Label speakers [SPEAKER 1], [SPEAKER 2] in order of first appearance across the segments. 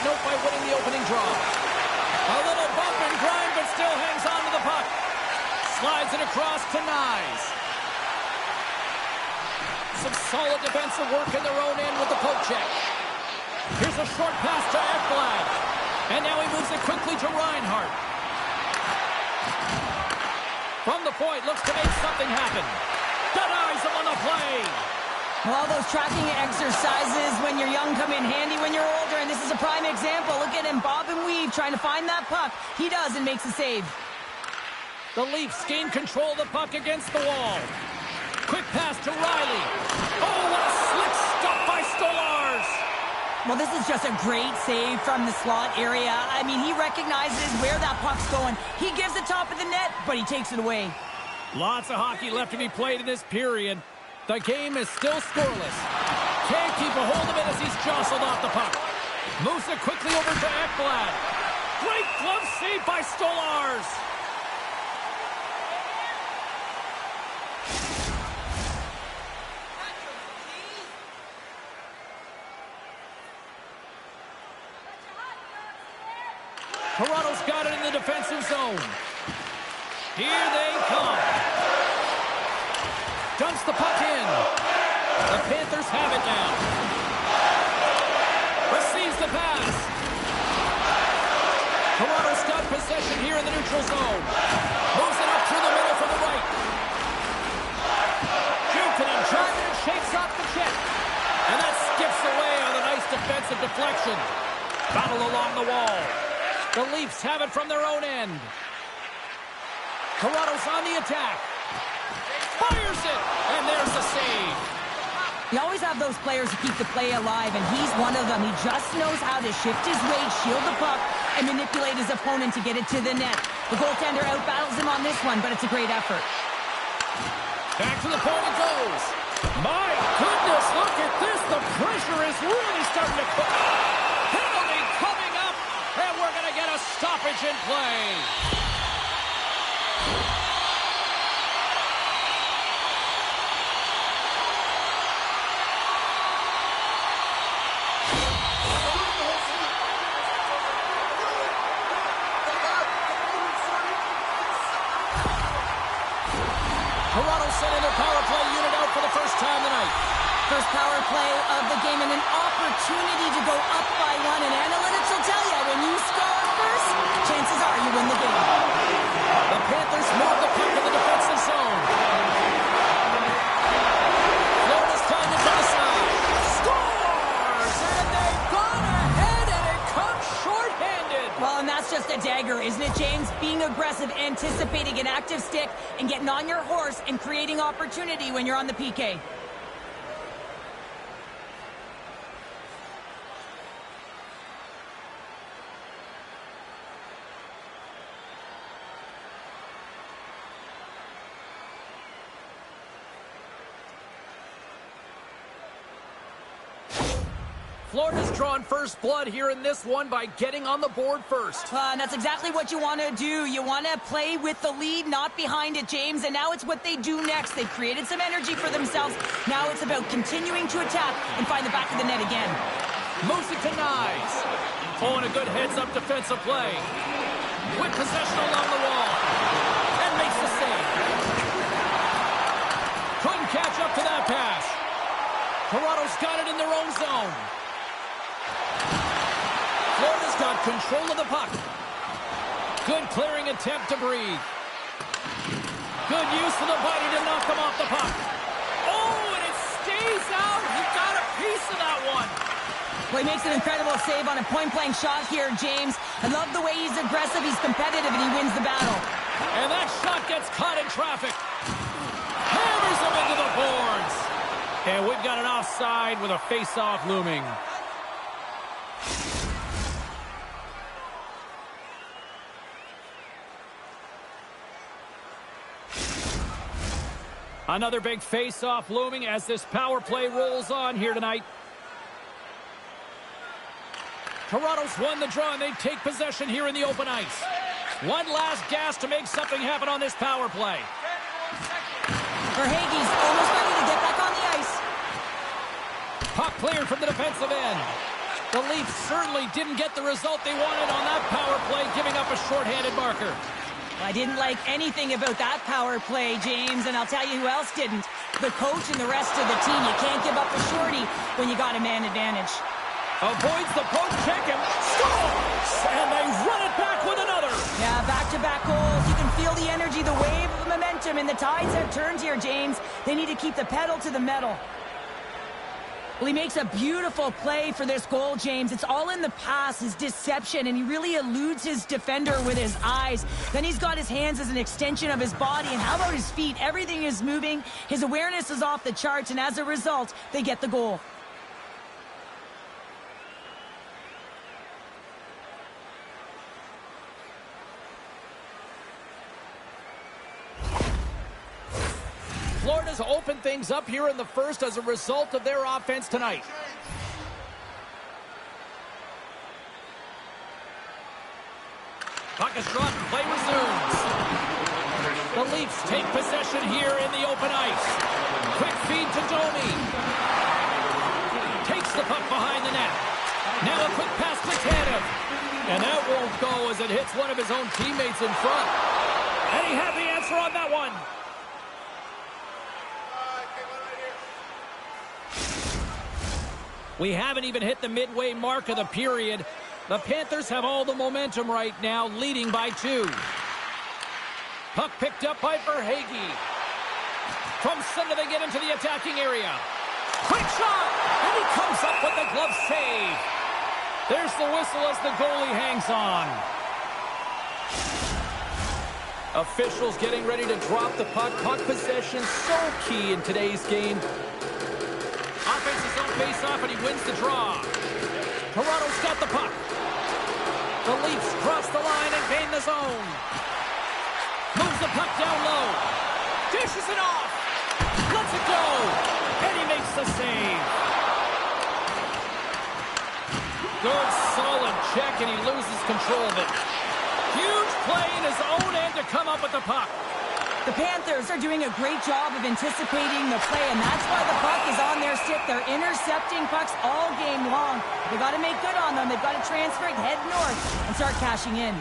[SPEAKER 1] note by winning the opening draw. A little bump and grind, but still hangs on to the puck. Slides it across to Nyes. Some solid defensive work in their own end with the poke check. Here's a short pass to Ekblad. And now he moves it quickly to Reinhart. From the point, looks to make something happen. Denies him on the play.
[SPEAKER 2] Well, those tracking exercises when you're young come in handy when you're older, and this is a prime example. Look at him bob and weave trying to find that puck. He does and makes a save.
[SPEAKER 1] The Leafs gain control of the puck against the wall. Quick pass to Riley. Oh, what a slick stop by Stolarz.
[SPEAKER 2] Well, this is just a great save from the slot area. I mean, he recognizes where that puck's going. He gives the top of the net, but he takes it away.
[SPEAKER 1] Lots of hockey left to be played in this period. The game is still scoreless. Can't keep a hold of it as he's jostled off the puck. Moves it quickly over to Ekblad. Great glove save by Stolarz. Toronto's got it in the defensive zone. Here they come. Dumps the puck in. The Panthers have it now. Receives the pass. Toronto's got possession here in the neutral zone. Moves it up through the middle from the right. Jukunin drives it and shakes off the check. And that skips away on a nice defensive deflection. Battle along the wall. The Leafs have it from their own end. Toronto's on the attack. Fires it, and there's the save.
[SPEAKER 2] You always have those players who keep the play alive, and he's one of them. He just knows how to shift his weight, shield the puck, and manipulate his opponent to get it to the net. The goaltender outbattles him on this one, but it's a great effort.
[SPEAKER 1] Back to the point it goes. My goodness, look at this. The pressure is really starting to cook. Penalty coming up, and we're going to get a stoppage in play. Toronto sending their power play unit out for the first time tonight.
[SPEAKER 2] First power play of the game and an opportunity to go up by one. And analytics will tell you, when you score first, chances are you win the game.
[SPEAKER 1] The Panthers move the puck in the defensive zone. Florida's playing it from the side. Scores! And they've gone ahead, and it comes shorthanded.
[SPEAKER 2] Well, and that's just a dagger, isn't it, James? Being aggressive, anticipating an active stick, and getting on your horse and creating opportunity when you're on the PK.
[SPEAKER 1] Florida's drawn first blood here in this one by getting on the board first.
[SPEAKER 2] And that's exactly what you want to do. You want to play with the lead, not behind it, James. And now it's what they do next. They've created some energy for themselves. Now it's about continuing to attack and find the back of the net again.
[SPEAKER 1] Moves it to Nyes. Oh, and a good heads-up defensive play. With possession along the wall. And makes the save. Couldn't catch up to that pass. Toronto's got it in their own zone. Florida's got control of the puck. Good clearing attempt to breathe. Good use of the body to knock them off the puck. Oh, and it stays out. He got a piece of that one.
[SPEAKER 2] Well, he makes an incredible save on a point-blank shot here, James. I love the way he's aggressive, he's competitive, and he wins the battle.
[SPEAKER 1] And that shot gets caught in traffic. Hammers him into the boards. And we've got an offside with a face-off looming. Another big face-off looming as this power play rolls on here tonight. Toronto's won the draw, and they take possession here in the open ice. One last gas to make something happen on this power play.
[SPEAKER 2] Verhaeghe's almost ready to get back on the ice.
[SPEAKER 1] Puck cleared from the defensive end. The Leafs certainly didn't get the result they wanted on that power play, giving up a shorthanded marker.
[SPEAKER 2] I didn't like anything about that power play, James, and I'll tell you who else didn't. The coach and the rest of the team. You can't give up a shorty when you got a man advantage.
[SPEAKER 1] Avoids the poke check and scores! And they run it back with another.
[SPEAKER 2] Yeah, back-to-back goals. You can feel the energy, the wave of momentum, and the tides have turned here, James. They need to keep the pedal to the metal. Well, he makes a beautiful play for this goal, James. It's all in the pass, his deception, and he really eludes his defender with his eyes. Then he's got his hands as an extension of his body, and how about his feet? Everything is moving. His awareness is off the charts, and as a result, they get the goal.
[SPEAKER 1] Florida's opened things up here in the first as a result of their offense tonight. Puck is dropped, play resumes. The Leafs take possession here in the open ice. Quick feed to Domi. Takes the puck behind the net. Now a quick pass to Tanev. And that won't go as it hits one of his own teammates in front. And he had the answer on that one. We haven't even hit the midway mark of the period. The Panthers have all the momentum right now, leading by 2. Puck picked up by Verhaeghe. From center, they get into the attacking area. Quick shot! And he comes up with the glove save. There's the whistle as the goalie hangs on. Officials getting ready to drop the puck. Puck possession so key in today's game. Offense is on face-off, and he wins the draw. Toronto's got the puck. The Leafs cross the line and gain the zone. Moves the puck down low. Dishes it off. Lets it go. And he makes the save. Good, solid check, and he loses control of it. Huge play in his own end to come up with the puck.
[SPEAKER 2] The Panthers are doing a great job of anticipating the play, and that's why the puck is on their stick. They're intercepting pucks all game long. They've got to make good on them. They've got to transfer it, head north, and start cashing in.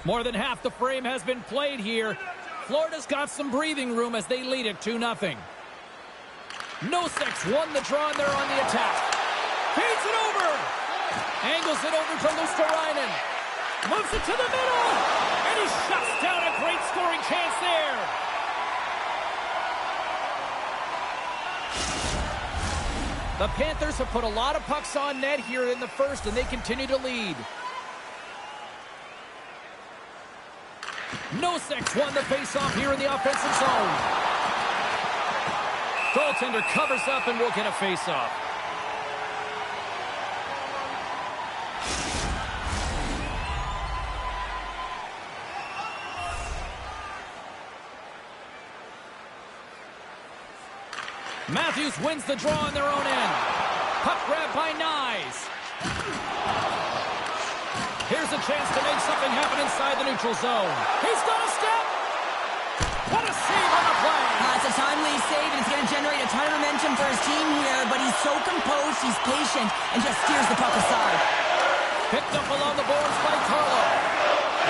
[SPEAKER 1] More than half the frame has been played here. Florida's got some breathing room as they lead it 2-0. Nosek's won the draw, and they're on the attack. Feeds it over. Angles it over to Luosterainen. Moves it to the middle. And he shuts down a great scoring chance there. The Panthers have put a lot of pucks on net here in the first, and they continue to lead. Nosek's won the faceoff here in the offensive zone. Goaltender covers up and will get a faceoff. Matthews wins the draw on their own end. Puck grab by Nyes. Here's a chance to make something happen inside the neutral zone. He's got a step. What a save on the play.
[SPEAKER 2] It's a timely save, and it's going to generate a ton of momentum for his team here, but he's so composed, he's patient, and just steers the puck aside.
[SPEAKER 1] Picked up along the boards by Carlo.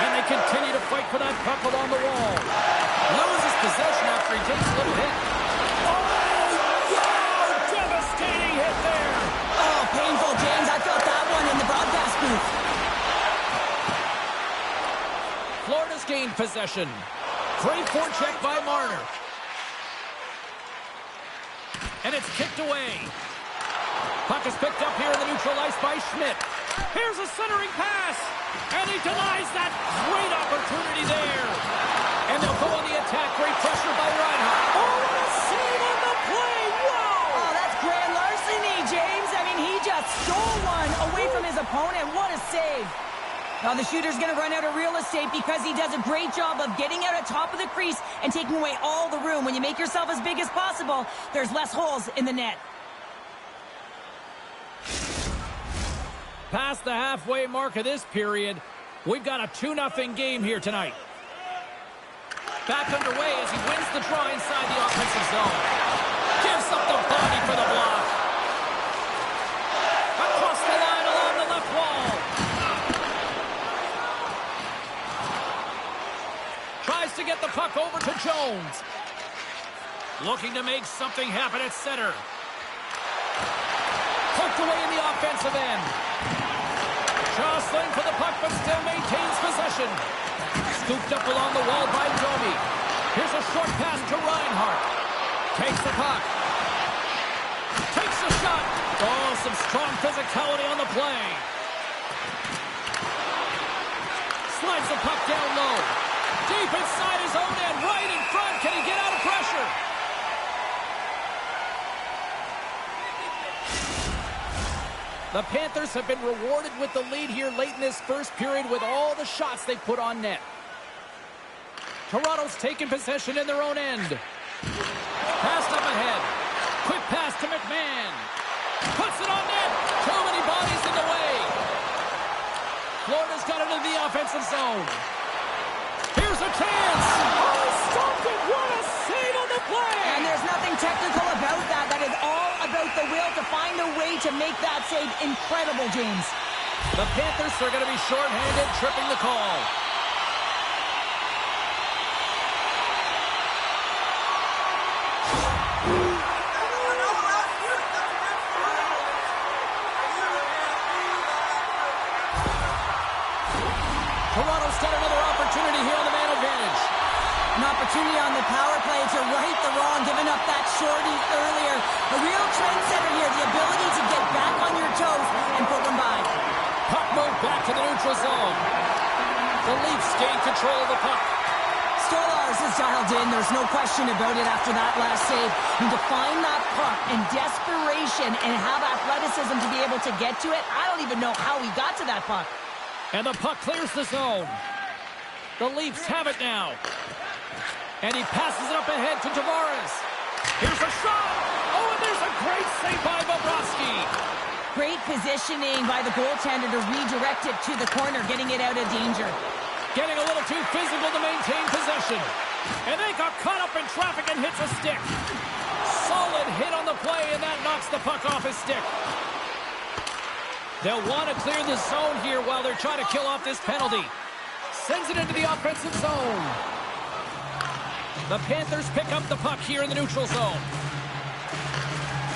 [SPEAKER 1] And they continue to fight for that puck along the wall. Loses possession after he takes a little hit. Hit there.
[SPEAKER 2] Oh, painful, James. I felt that one in the broadcast booth.
[SPEAKER 1] Florida's gained possession. Great forecheck by Marner. And it's kicked away. Puck is picked up here in the neutral ice by Schmidt. Here's a centering pass. And he denies that great opportunity there. And they'll go on the attack. Great pressure by Reinhart. Oh, what a save on the play. Wow.
[SPEAKER 2] Oh, that's grand larceny, James. I mean, he just stole one away from his opponent. What a save. Now the shooter's going to run out of real estate because he does a great job of getting out at top of the crease and taking away all the room. When you make yourself as big as possible, there's less holes in the net.
[SPEAKER 1] Past the halfway mark of this period, we've got a 2-0 game here tonight. Back underway as he wins the draw inside the Looking to make something happen at center. Poked away in the offensive end. Jostling for the puck, but still maintains possession. Scooped up along the wall by Domi. Here's a short pass to Reinhart. Takes the puck. Takes the shot. Oh, some strong physicality on the play. Slides the puck down low. Deep inside his own end, right in front. Can he get out of pressure? The Panthers have been rewarded with the lead here late in this first period with all the shots they've put on net. Toronto's taken possession in their own end. Passed up ahead. Quick pass to McMahon. Puts it on net. Too many bodies in the way. Florida's got it into the offensive zone. Here's a chance. Oh, stopped it. What a save on the play.
[SPEAKER 2] And there's nothing technical about that. That is all about the will to find a way to make that save incredible, James.
[SPEAKER 1] The Panthers are going to be shorthanded, tripping the call. Toronto's got another opportunity here on the man advantage.
[SPEAKER 2] An opportunity on the power play to right the wrong, giving up that shorty earlier. A real trendsetter here, the ability to get back on your toes and put one by.
[SPEAKER 1] Puck moved back to the neutral zone. The Leafs gain control of the puck.
[SPEAKER 2] Stolarz is dialed in. There's no question about it after that last save. And to find that puck in desperation and have athleticism to be able to get to it, I don't even know how he got to that puck.
[SPEAKER 1] And the puck clears the zone. The Leafs have it now. And he passes it up ahead to Tavares. Here's a shot. Oh, and there's a great save by Bobrovsky.
[SPEAKER 2] Great positioning by the goaltender to redirect it to the corner, getting it out of danger.
[SPEAKER 1] Getting a little too physical to maintain possession. And they got caught up in traffic and hits a stick. Solid hit on the play, and that knocks the puck off his stick. They'll want to clear the zone here while they're trying to kill off this penalty. Sends it into the offensive zone. The Panthers pick up the puck here in the neutral zone.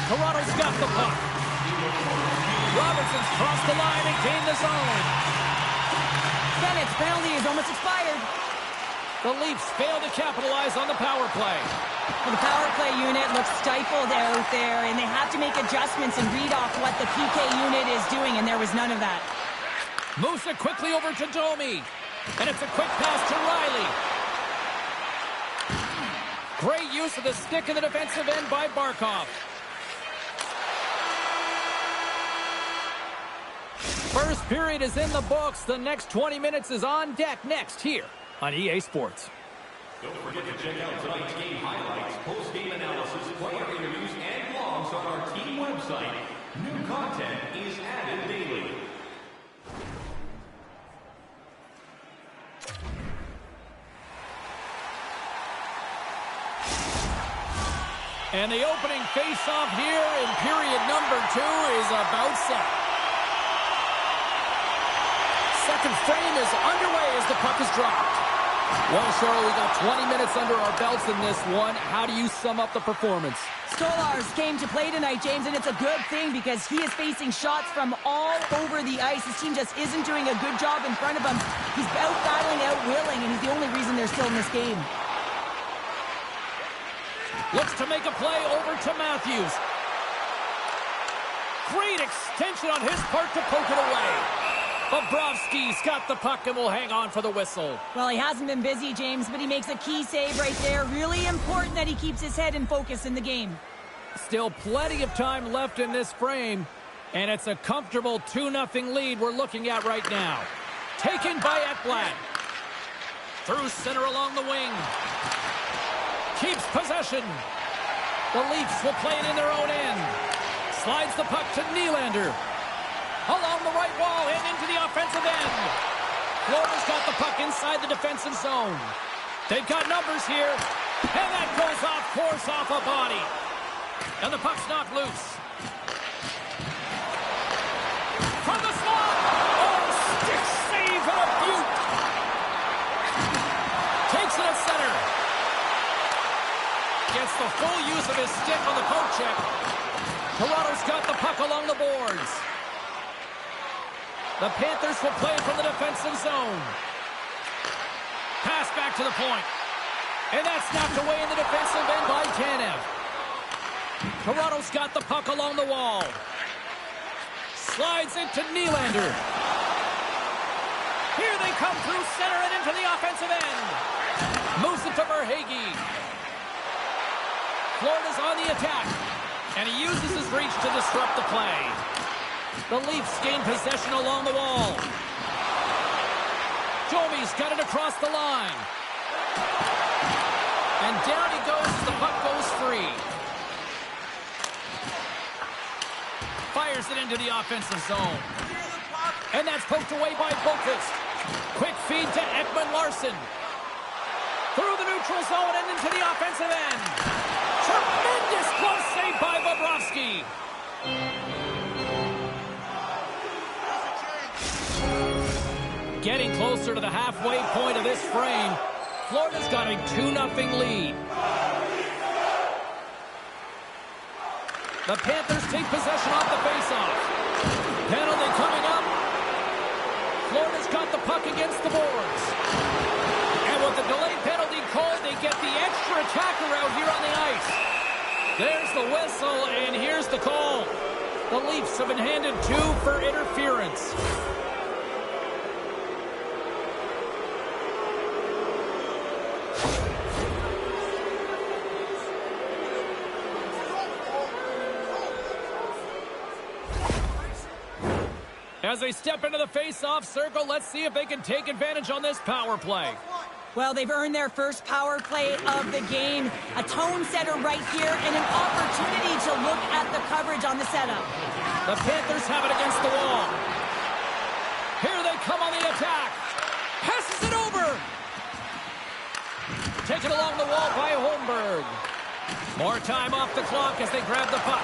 [SPEAKER 1] Toronto's got the puck. Robertson's crossed the line and gained the zone.
[SPEAKER 2] Bennett's penalty is almost expired.
[SPEAKER 1] The Leafs fail to capitalize on the power play.
[SPEAKER 2] Well, the power play unit looks stifled out there, and they have to make adjustments and read off what the PK unit is doing, and there was none of that.
[SPEAKER 1] Moves it quickly over to Domi. And it's a quick pass to Riley. Great use of the stick in the defensive end by Barkov. First period is in the books. The next 20 minutes is on deck next here on EA Sports.
[SPEAKER 3] Don't forget to check out tonight's game highlights, post-game analysis, player interviews, and blogs on our team website. New content is added daily.
[SPEAKER 1] And the opening face-off here in period number 2 is about set. Second frame is underway as the puck is dropped. Well, Cheryl, we got 20 minutes under our belts in this one. How do you sum up the performance?
[SPEAKER 2] Stolarz came to play tonight, James, and it's a good thing because he is facing shots from all over the ice. His team just isn't doing a good job in front of him. He's out-battling, out-willing, and he's the only reason they're still in this game.
[SPEAKER 1] Looks to make a play over to Matthews. Great extension on his part to poke it away. Bobrovsky's got the puck and will hang on for the whistle.
[SPEAKER 2] Well, he hasn't been busy, James, but he makes a key save right there. Really important that he keeps his head in focus in the game.
[SPEAKER 1] Still plenty of time left in this frame, and it's a comfortable 2-0 lead we're looking at right now. Taken by Ekblad. Through center along the wing. Keeps possession. The Leafs will play it in their own end. Slides the puck to Nylander. Along the right wall and into the offensive end. Florida's got the puck inside the defensive zone. They've got numbers here. And that goes off course off a body. And the puck's knocked loose. From the slot. Oh, stick save and a beaut. Takes it at center. Gets the full use of his stick on the poke check. Toronto's got the puck along the boards. The Panthers will play from the defensive zone. Pass back to the point. And that's knocked away in the defensive end by Tanev. Toronto's got the puck along the wall. Slides into Nylander. Here they come through center and into the offensive end. Moves it to Verhaeghe. Florida's on the attack. And he uses his reach to disrupt the play. The Leafs gain possession along the wall. Domi's got it across the line. And down he goes as the puck goes free. Fires it into the offensive zone. And that's poked away by Boqvist. Quick feed to Ekman Larsson. Through the neutral zone and into the offensive end. Tremendous close save by Bobrovsky. Getting closer to the halfway point of this frame. Florida's got a 2-0 lead. The Panthers take possession off the faceoff. Penalty coming up. Florida's got the puck against the boards. And with the delayed penalty called, they get the extra attacker out here on the ice. There's the whistle, and here's the call. The Leafs have been handed 2 for interference. As they step into the face-off circle, let's see if they can take advantage on this power play.
[SPEAKER 2] Well, they've earned their first power play of the game. A tone setter right here and an opportunity to look at the coverage on the setup.
[SPEAKER 1] The Panthers have it against the wall. Here they come on the attack. Passes it over. Taken along the wall by Holmberg. More time off the clock as they grab the puck.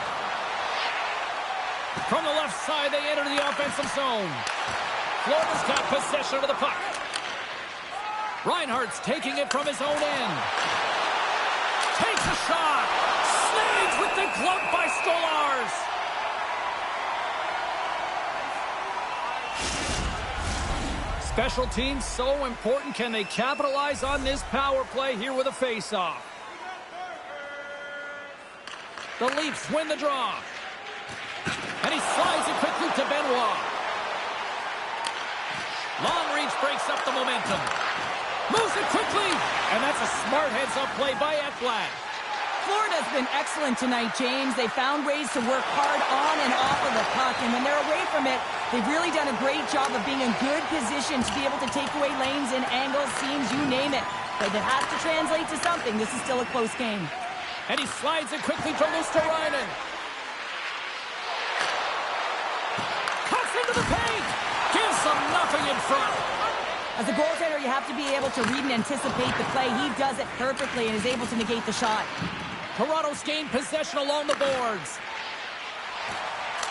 [SPEAKER 1] From the left side, they enter the offensive zone. Florida's got possession of the puck. Reinhardt's taking it from his own end. Takes a shot. Snags with the glove by Stolarz. Special teams so important. Can they capitalize on this power play here with a face-off? The Leafs win the draw. And he slides it quickly to Benoit. Long reach breaks up the momentum. Moves it quickly. And that's a smart heads-up play by Ekblad.
[SPEAKER 2] Florida's been excellent tonight, James. They found ways to work hard on and off of the puck. And when they're away from it, they've really done a great job of being in good position to be able to take away lanes and angles, seams, you name it. But it has to translate to something. This is still a close game.
[SPEAKER 1] And he slides it quickly to Luosterainen. Cuts into the paint. Gives them nothing in front.
[SPEAKER 2] As a goaltender, you have to be able to read and anticipate the play. He does it perfectly and is able to negate the shot.
[SPEAKER 1] Toronto's gained possession along the boards.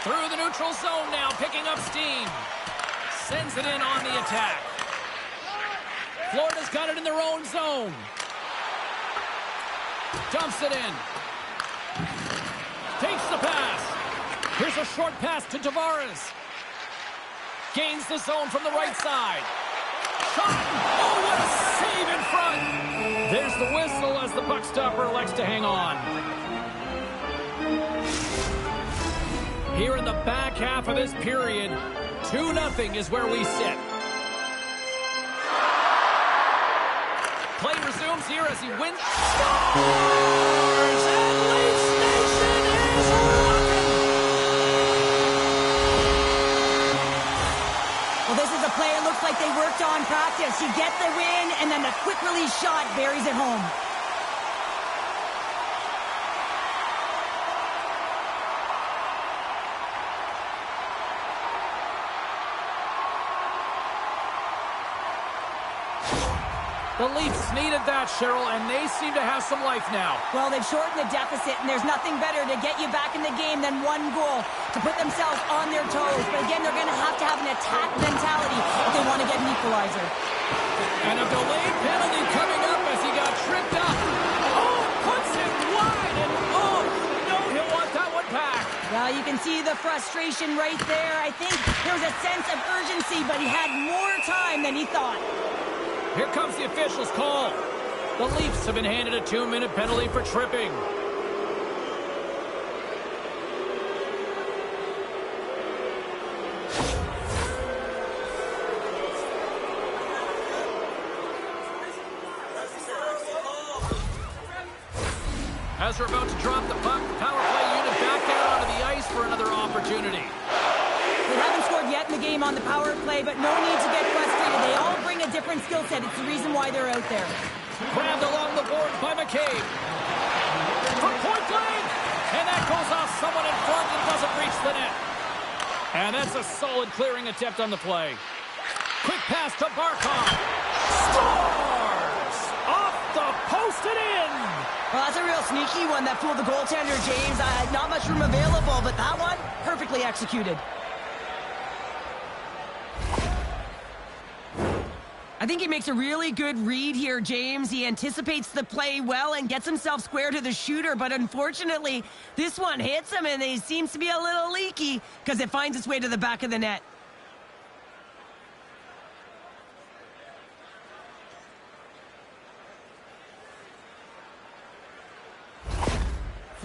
[SPEAKER 1] Through the neutral zone now, picking up steam. Sends it in on the attack. Florida's got it in their own zone. Dumps it in. Takes the pass. Here's a short pass to Tavares. Gains the zone from the right side. Shot! Oh, what a save in front! There's the whistle as the puck stopper elects to hang on. Here in the back half of this period, 2-0 is where we sit. Play resumes here as he wins. Scores! And Leafs Nation is rocking!
[SPEAKER 2] Well, this is a play it looks like they worked on practice. You get the win, and then the quick release shot buries it home.
[SPEAKER 1] The Leafs needed that, Cheryl, and they seem to have some life now.
[SPEAKER 2] Well, they've shortened the deficit, and there's nothing better to get you back in the game than one goal to put themselves on their toes. But again, they're going to have an attack mentality if they want to get an equalizer.
[SPEAKER 1] And a delayed penalty coming up as he got tripped up. Oh, puts it
[SPEAKER 2] you can see the frustration right there. I think there was a sense of urgency, but he had more time than he thought.
[SPEAKER 1] Here comes the official's call. The Leafs have been handed a 2-minute penalty for tripping. As they're about to drop the puck, power play unit back out onto the ice for another opportunity.
[SPEAKER 2] They haven't scored yet in the game on the power play, but no need to get frustrated. They all bring a different skill set. It's the reason why they're out there.
[SPEAKER 1] Grabbed along the boards by McCabe. For point blank! And that goes off someone in front and doesn't reach the net. And that's a solid clearing attempt on the play. Quick pass to Barkov. Scores! Off the post and in!
[SPEAKER 2] Well, that's a real sneaky one that fooled the goaltender, James. Not much room available, but that one, perfectly executed. I think he makes a really good read here, James. He anticipates the play well and gets himself square to the shooter, but unfortunately, this one hits him and he seems to be a little leaky because it finds its way to the back of the net.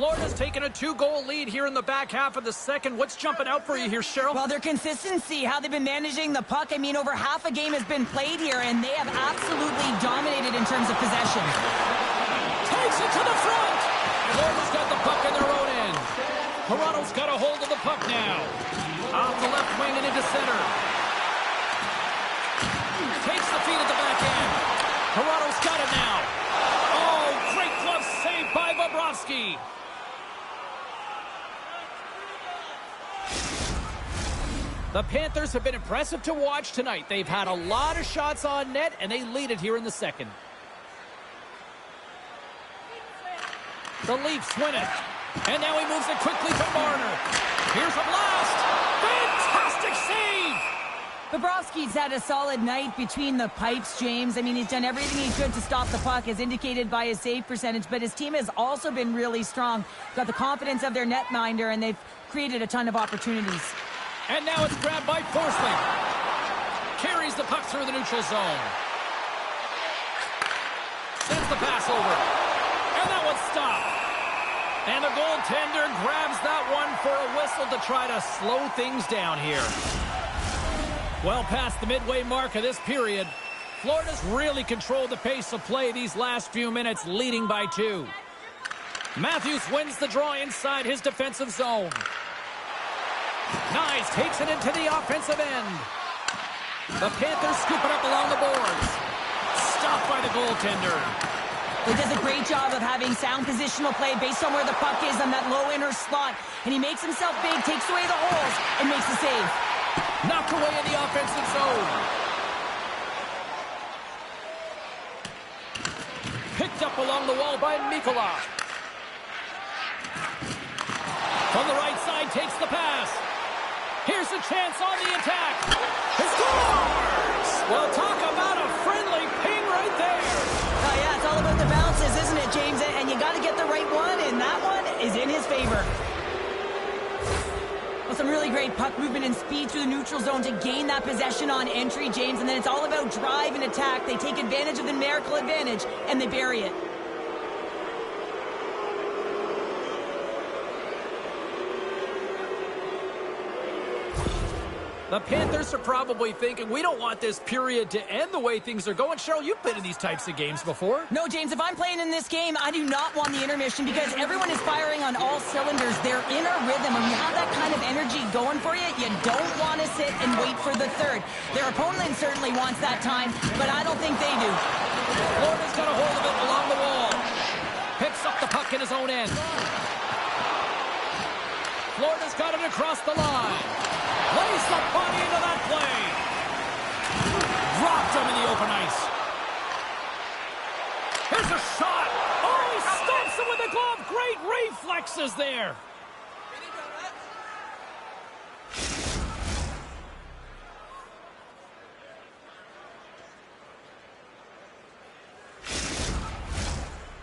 [SPEAKER 1] Florida's taken a 2-goal lead here in the back half of the second. What's jumping out for you here, Cheryl?
[SPEAKER 2] Well, their consistency, how they've been managing the puck. I mean, over half a game has been played here, and they have absolutely dominated in terms of possession.
[SPEAKER 1] Takes it to the front! Florida's got the puck in their own end. Toronto's got a hold of the puck now. Off the left wing and into center. Takes the feed at the back end. Toronto's got it now. Oh, great glove save by Bobrovsky. The Panthers have been impressive to watch tonight. They've had a lot of shots on net, and they lead it here in the second. The Leafs win it. And now he moves it quickly to Marner. Here's a blast. Fantastic save!
[SPEAKER 2] Bobrovsky's had a solid night between the pipes, James. I mean, he's done everything he could to stop the puck, as indicated by his save percentage, but his team has also been really strong. Got the confidence of their netminder, and they've created a ton of opportunities.
[SPEAKER 1] And now it's grabbed by Forsling. Carries the puck through the neutral zone. Sends the pass over. And that one's stopped. And the goaltender grabs that one for a whistle to try to slow things down here. Well past the midway mark of this period, Florida's really controlled the pace of play these last few minutes, leading by 2. Matthews wins the draw inside his defensive zone. Nice, takes it into the offensive end. The Panthers scoop it up along the boards. Stopped by the goaltender.
[SPEAKER 2] He does a great job of having sound positional play based on where the puck is on that low inner slot. And he makes himself big, takes away the holes, and makes the save.
[SPEAKER 1] Knocked away in the offensive zone. Picked up along the wall by Mikula. From the right side, takes the pass. Here's a chance on the attack. He scores! Well, talk about a friendly ping right there.
[SPEAKER 2] Oh, yeah, it's all about the bounces, isn't it, James? And you got to get the right one, and that one is in his favor. Well, some really great puck movement and speed through the neutral zone to gain that possession on entry, James. And then it's all about drive and attack. They take advantage of the numerical advantage, and they bury it.
[SPEAKER 1] The Panthers are probably thinking, we don't want this period to end the way things are going. Cheryl, you've been in these types of games before.
[SPEAKER 2] No, James, if I'm playing in this game, I do not want the intermission because everyone is firing on all cylinders. They're in a rhythm. When you have that kind of energy going for you, you don't want to sit and wait for the third. Their opponent certainly wants that time, but I don't think they do.
[SPEAKER 1] Florida's got a hold of it along the wall. Picks up the puck in his own end. Florida's got it across the line. Lays the body into that play. Dropped him in the open ice. Here's a shot. Oh, he stomps him with the glove. Great reflexes there.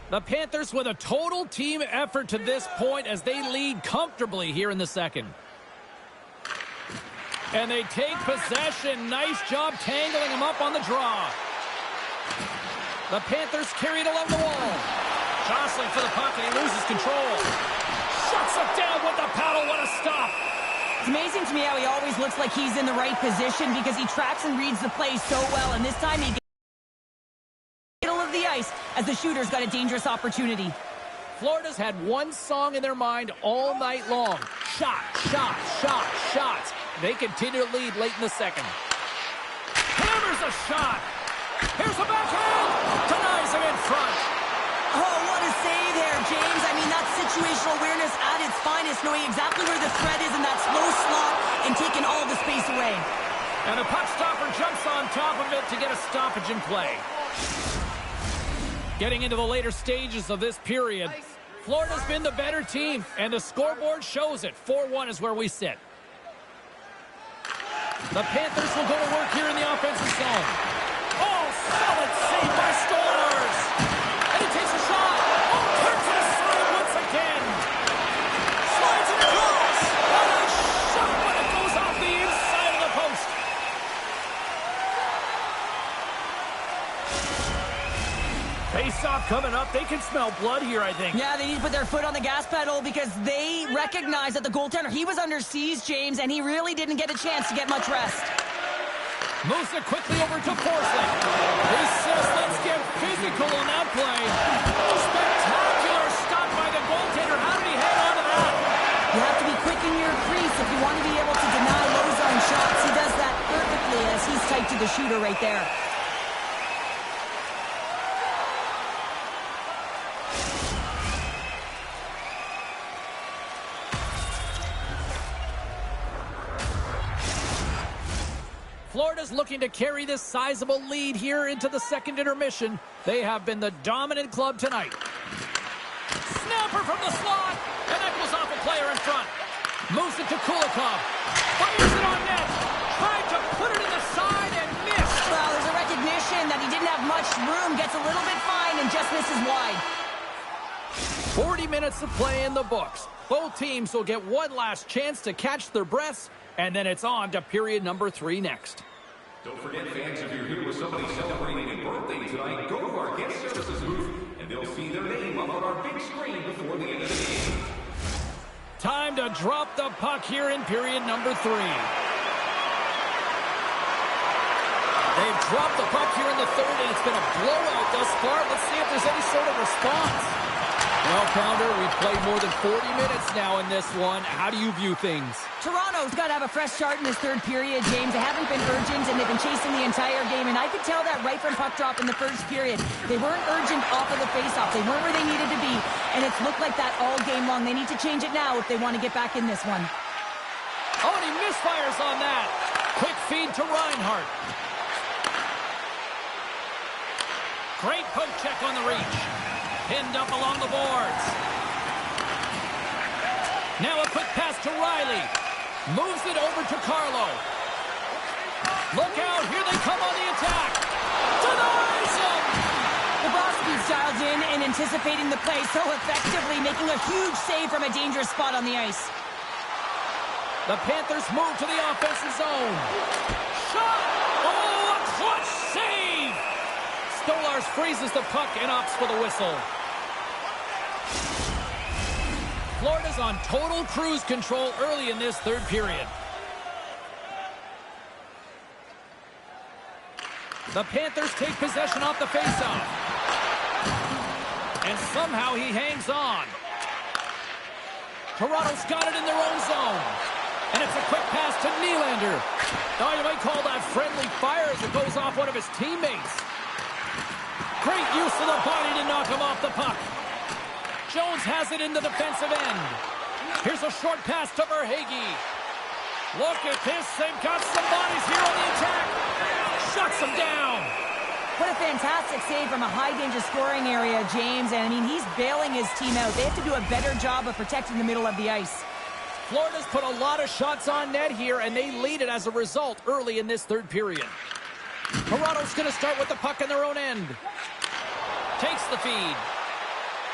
[SPEAKER 1] The Panthers with a total team effort to this point as they lead comfortably here in the second. And they take possession. Nice job tangling him up on the draw. The Panthers carry it along the wall. Jostling for the puck, and he loses control. Shuts it down with the paddle. What a stop.
[SPEAKER 2] It's amazing to me how he always looks like he's in the right position because he tracks and reads the play so well. And this time he gets in the middle of the ice as the shooter's got a dangerous opportunity.
[SPEAKER 1] Florida's had one song in their mind all night long. Shot, shot, shot, shots. They continue to lead late in the second. Hammers a shot. Here's a backhand. Denies him in front.
[SPEAKER 2] Oh, what a save there, James. I mean, that's situational awareness at its finest, knowing exactly where the threat is in that slow slot and taking all the space away.
[SPEAKER 1] And the puck stopper jumps on top of it to get a stoppage in play. Getting into the later stages of this period, Florida's been the better team, and the scoreboard shows it. 4-1 is where we sit. The Panthers will go to work here in the offensive zone. Oh, solid save by Stolarz. And he takes a shot. Oh, turns it aside once again. Slides it across. What a shot when it goes off the inside of the post. Face-off coming up. They can smell blood here, I think.
[SPEAKER 2] Yeah, they need to put their foot on the gas pedal because they recognize that the goaltender, he was under siege, James, and he really didn't get a chance to get much rest.
[SPEAKER 1] Moves it quickly over to Forsling. He says, let's get physical on that play. Spectacular stop by the goaltender. How did he hang on to that?
[SPEAKER 2] You have to be quick in your crease if you want to be able to deny low zone shots. He does that perfectly as he's tight to the shooter right there.
[SPEAKER 1] Florida's looking to carry this sizable lead here into the second intermission. They have been the dominant club tonight. Snapper from the slot, and that goes off a player in front. Moves it to Kulikov. Fires it on net. Tried to put it in the side and missed.
[SPEAKER 2] Well, there's a recognition that he didn't have much room. Gets a little bit fine and just misses wide.
[SPEAKER 1] 40 minutes of play in the books. Both teams will get one last chance to catch their breaths, and then it's on to period number 3 next.
[SPEAKER 3] Don't forget, fans, if you're here with somebody celebrating a birthday tonight, go to our guest services booth, and they'll see their name up on our big screen before the end of the game.
[SPEAKER 1] Time to drop the puck here in period number 3. They've dropped the puck here in the third, and it's been a blowout thus far. Let's see if there's any sort of response. Well, Pounder, we've played more than 40 minutes now in this one. How do you view things?
[SPEAKER 2] Toronto's got to have a fresh start in this third period, James. They haven't been urgent, and they've been chasing the entire game. And I could tell that right from puck drop in the first period. They weren't urgent off of the faceoff. They weren't where they needed to be, and it's looked like that all game long. They need to change it now if they want to get back in this one.
[SPEAKER 1] Oh, and he misfires on that. Quick feed to Reinhart. Great poke check on the reach. Pinned up along the boards. Now a quick pass to Riley. Moves it over to Carlo. Look out, here they come on the attack. Denies him!
[SPEAKER 2] Bobrovsky's dialed in and anticipating the play so effectively, making a huge save from a dangerous spot on the ice.
[SPEAKER 1] The Panthers move to the offensive zone. Shot! Oh, a clutch save! Stolarz freezes the puck and opts for the whistle. Florida's on total cruise control early in this third period. The Panthers take possession off the faceoff. And somehow he hangs on. Toronto's got it in their own zone. And it's a quick pass to Nylander. Now you might call that friendly fire as it goes off one of his teammates. Great use of the body to knock him off the puck. Jones has it in the defensive end. Here's a short pass to Verhaeghe. Look at this. They've got some bodies here on the attack. Shuts them down.
[SPEAKER 2] What a fantastic save from a high-danger scoring area, James. And, I mean, he's bailing his team out. They have to do a better job of protecting the middle of the ice.
[SPEAKER 1] Florida's put a lot of shots on net here, and they lead it as a result early in this third period. Toronto's going to start with the puck in their own end. Takes the feed.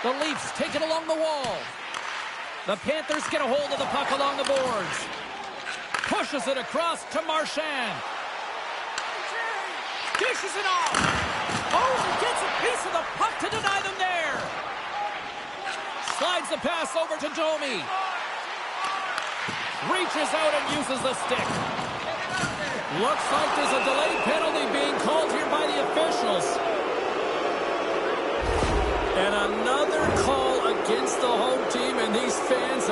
[SPEAKER 1] The Leafs take it along the wall. The Panthers get a hold of the puck along the boards. Pushes it across to Marchand. Dishes it off. Oh, he gets a piece of the puck to deny them there. Slides the pass over to Domi. Reaches out and uses the stick. Looks like there's a delayed penalty being called here by the officials. And another call against the home team, and these fans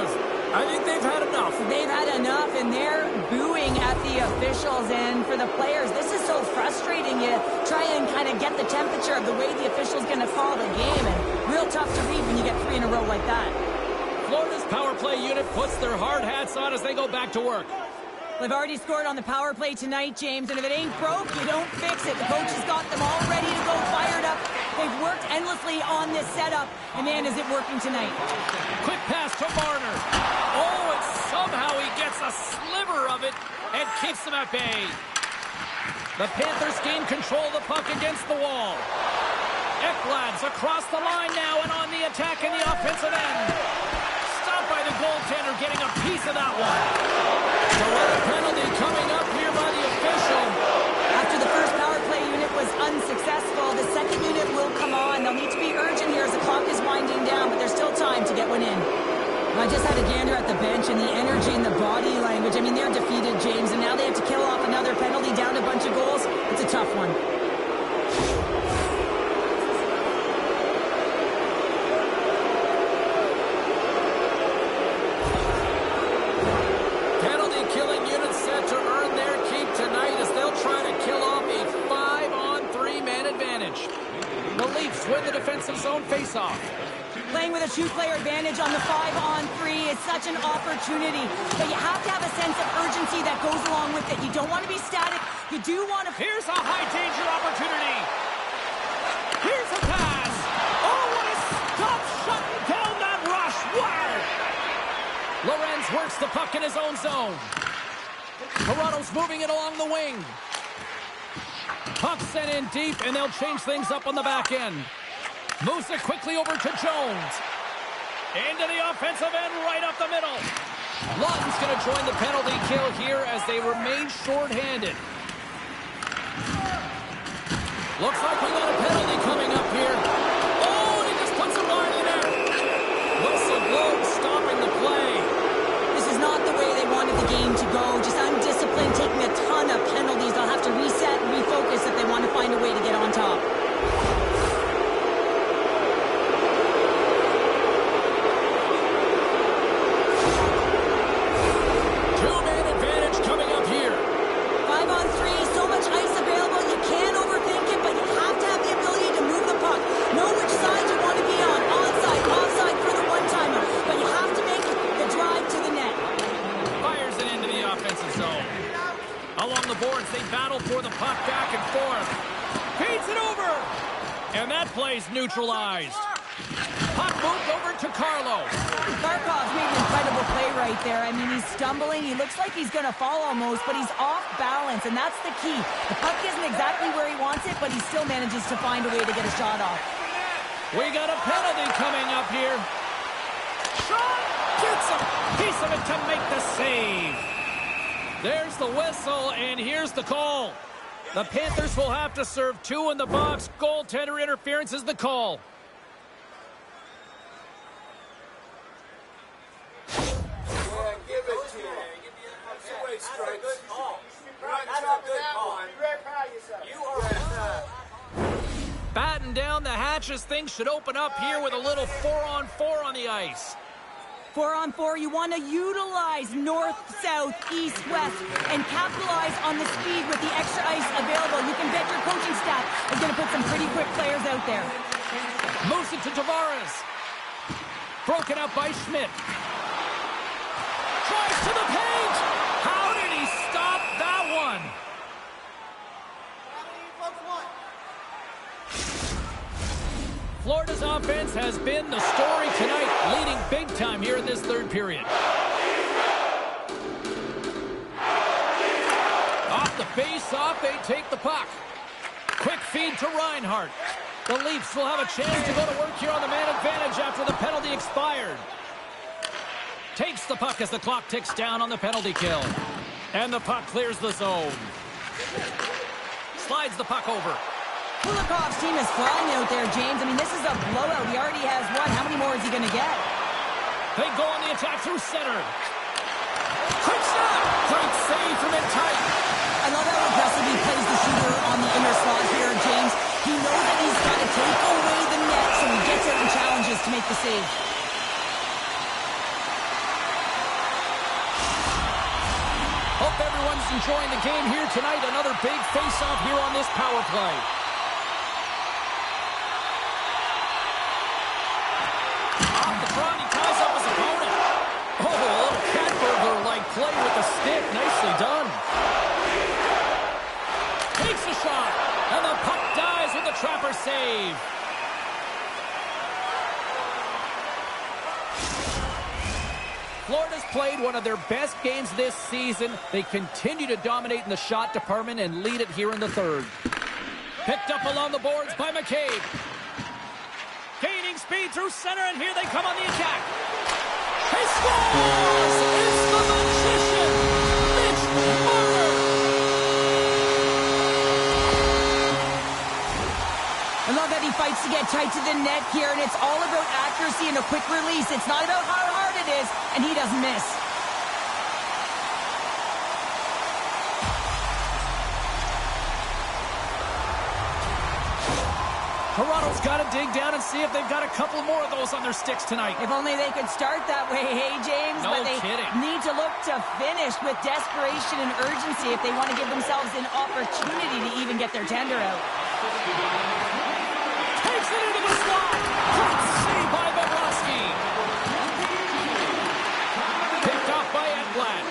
[SPEAKER 1] I think they've had enough.
[SPEAKER 2] They've had enough, and they're booing at the officials. And for the players, this is so frustrating. You try and kind of get the temperature of the way the official's going to call the game, and real tough to read when you get 3 in a row like that.
[SPEAKER 1] Florida's power play unit puts their hard hats on as they go back to work.
[SPEAKER 2] They've already scored on the power play tonight, James, and if it ain't broke, you don't fix it. The coach has got them all ready to go, fired up. They've worked endlessly on this setup, and man, is it working tonight.
[SPEAKER 1] Quick pass to Marner. Oh, and somehow he gets a sliver of it and keeps them at bay. The Panthers gain control of the puck against the wall. Ekblad's across the line now and on the attack in the offensive end. Stopped by the goaltender, getting a piece of that one. Delay penalty coming up here by the official.
[SPEAKER 2] After the first power play unit was unsuccessful, the second unit will come on. They'll need to be urgent here as the clock is winding down, but there's still time to get one in. I just had a gander at the bench, and the energy and the body language. I mean, they're defeated, James, and now they have to kill off another penalty, down a bunch of goals. It's a tough one.
[SPEAKER 1] Penalty-killing units set to earn their keep tonight as they'll try to kill off a 5-on-3 man advantage. The Leafs win the defensive zone faceoff.
[SPEAKER 2] Playing with a two-player advantage on the 5-on-3 is such an opportunity, but you have to have a sense of urgency that goes along with it. You don't want to be static. You do want to...
[SPEAKER 1] Here's a high-danger opportunity. Here's a pass. Oh, what a stop shutting down that rush. Wow. Lorenz works the puck in his own zone. Toronto's moving it along the wing. Puck sent in deep, and they'll change things up on the back end. Moves it quickly over to Jones. Into the offensive end, right up the middle. Lawton's going to join the penalty kill here as they remain shorthanded. Looks like we got a penalty coming up here. Oh, he just puts it wide in there. Whistle blows, stopping the play.
[SPEAKER 2] This is not the way they wanted the game to go. Just undisciplined, taking a ton of penalties. They'll have to reset and refocus if they want to find a way to get on top.
[SPEAKER 1] Along the boards, they battle for the puck back and forth. Feeds it over. And that play's neutralized. Puck moved over to Carlo.
[SPEAKER 2] Barkov's made an incredible play right there. I mean, he's stumbling. He looks like he's going to fall almost, but he's off balance, and that's the key. The puck isn't exactly where he wants it, but he still manages to find a way to get a shot off.
[SPEAKER 1] We got a penalty coming up here. Shot! Gets a piece of it to make the save. There's the whistle, and here's the call. The Panthers will have to serve 2 in the box. Goaltender interference is the call. Batten down the hatches. Things should open up here with a little 4-on-4 on the ice.
[SPEAKER 2] 4-on-4, you want to utilize north, south, east, west, and capitalize on the speed with the extra ice available. You can bet your coaching staff is going to put some pretty quick players out there.
[SPEAKER 1] Moves it to Tavares. Broken up by Schmidt. Tries to the paint. How did he stop that one? Florida's offense has been the story tonight, leading big time here in this third period. Off the face-off, they take the puck. Quick feed to Reinhart. The Leafs will have a chance to go to work here on the man advantage after the penalty expired. Takes the puck as the clock ticks down on the penalty kill. And the puck clears the zone. Slides the puck over.
[SPEAKER 2] Kulikov's team is flying out there, James. I mean, this is a blowout. He already has one. How many more is he going to get?
[SPEAKER 1] They go on the attack through center. Quick shot! Great save from in tight.
[SPEAKER 2] I love how aggressive he plays the shooter on the inner slot here, James. He knows that he's got to take away the net, so he gets out and challenges to make the save.
[SPEAKER 1] Hope everyone's enjoying the game here tonight. Another big face-off here on this power play. Off the front, he ties up his opponent. Oh, a little cat burglar-like play with the stick. Nicely done. Takes a shot, and the puck dies with the trapper save. Florida's played one of their best games this season. They continue to dominate in the shot department and lead it here in the third. Picked up along the boards by McCabe. Gaining speed through center, and here they come on the attack. He scores! It's the magician, Mitch Marner!
[SPEAKER 2] I love that he fights to get tight to the net here, and it's all about accuracy and a quick release. It's not about how hard it is, and he doesn't miss.
[SPEAKER 1] Toronto's got to dig down and see if they've got a couple more of those on their sticks tonight.
[SPEAKER 2] If only they could start that way, hey, James?
[SPEAKER 1] No
[SPEAKER 2] but they
[SPEAKER 1] kidding.
[SPEAKER 2] need to look to finish with desperation and urgency if they want to give themselves an opportunity to even get their tender out.
[SPEAKER 1] Takes it into the slot. Great save by Bobrovsky. Picked off by Edblad.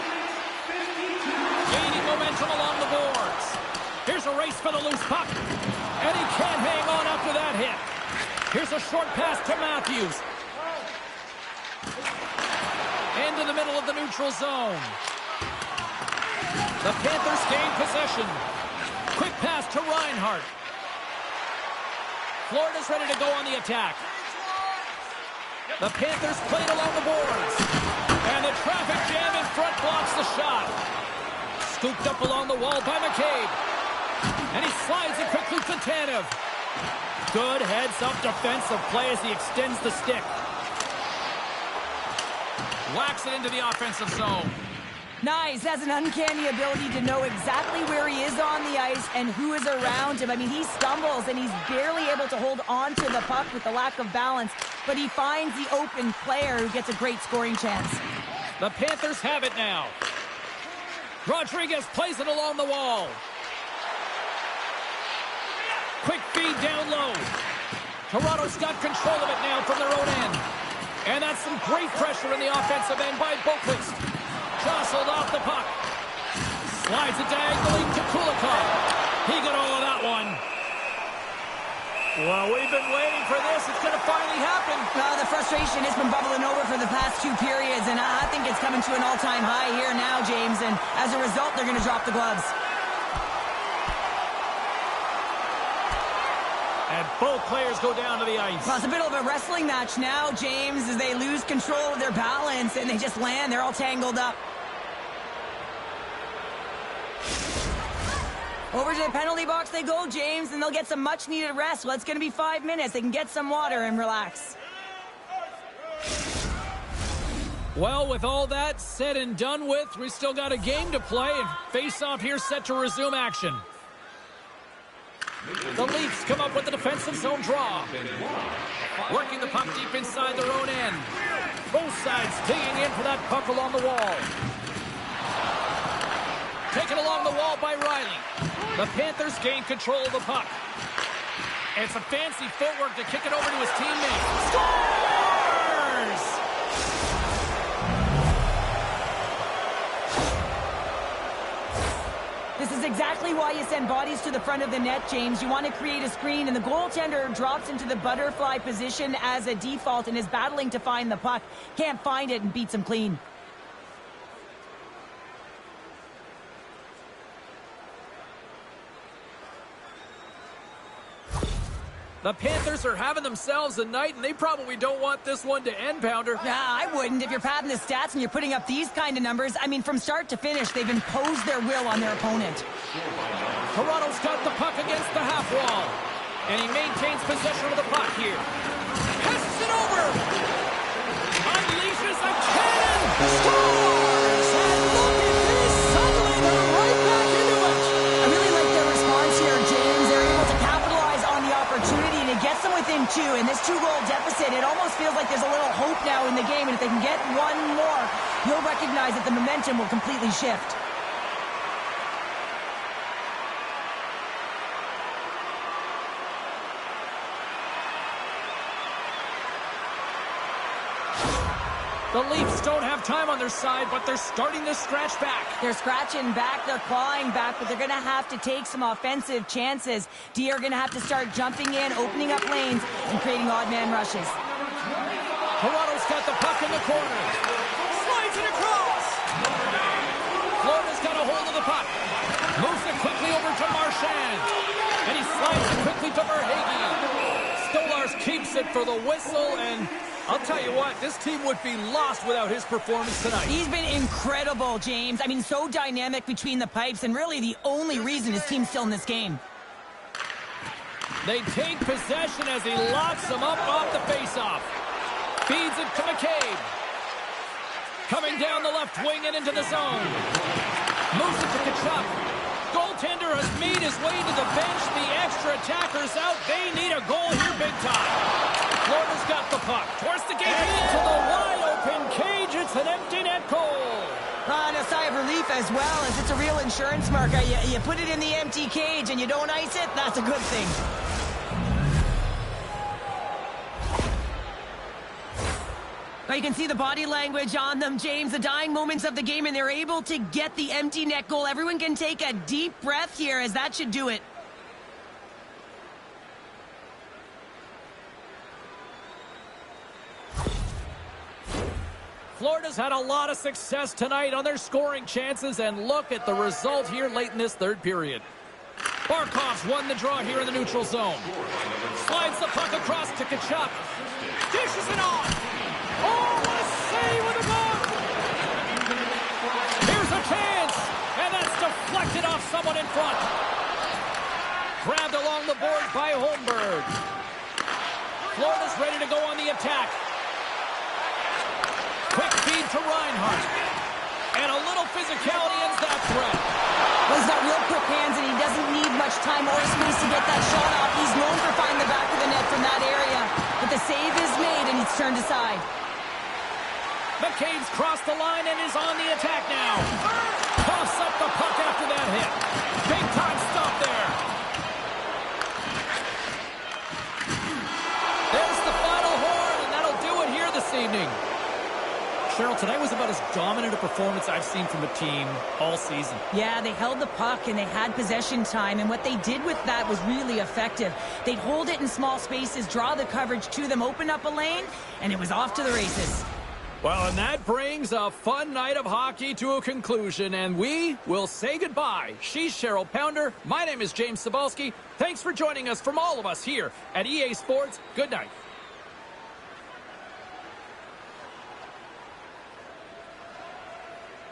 [SPEAKER 1] Gaining momentum along the boards. Here's a race for the loose puck. And he can't hang on after that hit. Here's a short pass to Matthews. Into the middle of the neutral zone. The Panthers gain possession. Quick pass to Reinhart. Florida's ready to go on the attack. The Panthers played along the boards. And the traffic jam in front blocks the shot. Scooped up along the wall by McCabe. And he slides it quickly to Tanev. Good heads-up defensive play as he extends the stick. Whacks it into the offensive zone.
[SPEAKER 2] Nice. Has an uncanny ability to know exactly where he is on the ice and who is around him. I mean, he stumbles and he's barely able to hold on to the puck with the lack of balance, but he finds the open player who gets a great scoring chance.
[SPEAKER 1] The Panthers have it now. Rodriguez plays it along the wall. Quick feed down low. Toronto's got control of it now from their own end. And that's some great pressure in the offensive end by Boquist. Jostled off the puck. Slides it diagonally to Kulikov. He got all of that one. Well, we've been waiting for this. It's going to finally happen.
[SPEAKER 2] The frustration has been bubbling over for the past two periods, and I think it's coming to an all-time high here now, James. And as a result, they're going to drop the gloves.
[SPEAKER 1] And both players go down to the ice.
[SPEAKER 2] Well, it's a bit of a wrestling match now, James, as they lose control of their balance and they just land. They're all tangled up. Over to the penalty box they go, James, and they'll get some much-needed rest. Well, it's going to be 5 minutes. They can get some water and relax.
[SPEAKER 1] Well, with all that said and done with, we still got a game to play, and face-off here set to resume action. The Leafs come up with the defensive zone draw. Working the puck deep inside their own end. Both sides digging in for that puck along the wall. Taken along the wall by Riley. The Panthers gain control of the puck. It's a fancy footwork to kick it over to his teammate. Scores!
[SPEAKER 2] This is exactly why you send bodies to the front of the net, James. You want to create a screen, and the goaltender drops into the butterfly position as a default and is battling to find the puck. Can't find it and beats him clean.
[SPEAKER 1] The Panthers are having themselves a night, and they probably don't want this one to end, Pounder.
[SPEAKER 2] Nah, I wouldn't. If you're padding the stats and you're putting up these kind of numbers, I mean, from start to finish, they've imposed their will on their opponent.
[SPEAKER 1] Toronto's got the puck against the half wall, and he maintains possession of the puck here. Passes it over. Unleashes a cannon. Scores! And look at this. Suddenly they're right back into it.
[SPEAKER 2] I really like their response here, James. They're able to capitalize on the opportunity, and it gets them within two. In this two-goal deficit, it almost feels like there's a little hope now in the game, and if they can get one more, you'll recognize that the momentum will completely shift.
[SPEAKER 1] The Leafs don't have time on their side, but they're starting to scratch back.
[SPEAKER 2] They're scratching back, they're clawing back, but they're going to have to take some offensive chances. D are going to have to start jumping in, opening up lanes, and creating odd man rushes.
[SPEAKER 1] Toronto's got the puck in the corner. Slides it across. Florida's got a hold of the puck. Moves it quickly over to Marchand. And he slides it quickly to Verhaeghe. Stolarz keeps it for the whistle, and I'll tell you what, this team would be lost without his performance tonight.
[SPEAKER 2] He's been incredible, James. I mean, so dynamic between the pipes, and really the only reason his team's still in this game.
[SPEAKER 1] They take possession as he locks them up off the faceoff. Feeds it to McCabe. Coming down the left wing and into the zone. Moves it to Kachuk. Goaltender has made his way to the bench. The extra attackers out. They need a goal here big time. Florida's got the puck. Towards the gate. Into the wide-open cage. It's an empty net goal.
[SPEAKER 2] And a sigh of relief as well, as it's a real insurance marker. You put it in the empty cage and you don't ice it, that's a good thing. Now you can see the body language on them, James, the dying moments of the game, and they're able to get the empty net goal. Everyone can take a deep breath here, as that should do it.
[SPEAKER 1] Florida's had a lot of success tonight on their scoring chances, and look at the result here late in this third period. Barkov's won the draw here in the neutral zone. Slides the puck across to Kachuk. Dishes it off. Oh, what a save with the puck! Here's a chance, and that's deflected off someone in front. Grabbed along the boards by Holmberg. Florida's ready to go on the attack. Quick feed to Reinhart. And a little physicality ends that threat.
[SPEAKER 2] Well, he's got real quick hands, and he doesn't need much time or space to get that shot off. He's known for finding the back of the net from that area. But the save is made, and he's turned aside.
[SPEAKER 1] McCabe's crossed the line and is on the attack now. Puffs up the puck after that hit. Big time stop there. There's the final horn, and that'll do it here this evening. Cheryl, tonight was about as dominant a performance I've seen from a team all season.
[SPEAKER 2] Yeah, they held the puck and they had possession time, and what they did with that was really effective. They'd hold it in small spaces, draw the coverage to them, open up a lane, and it was off to the races.
[SPEAKER 1] Well, and that brings a fun night of hockey to a conclusion, and we will say goodbye. She's Cheryl Pounder. My name is James Cebulski. Thanks for joining us from all of us here at EA Sports. Good night.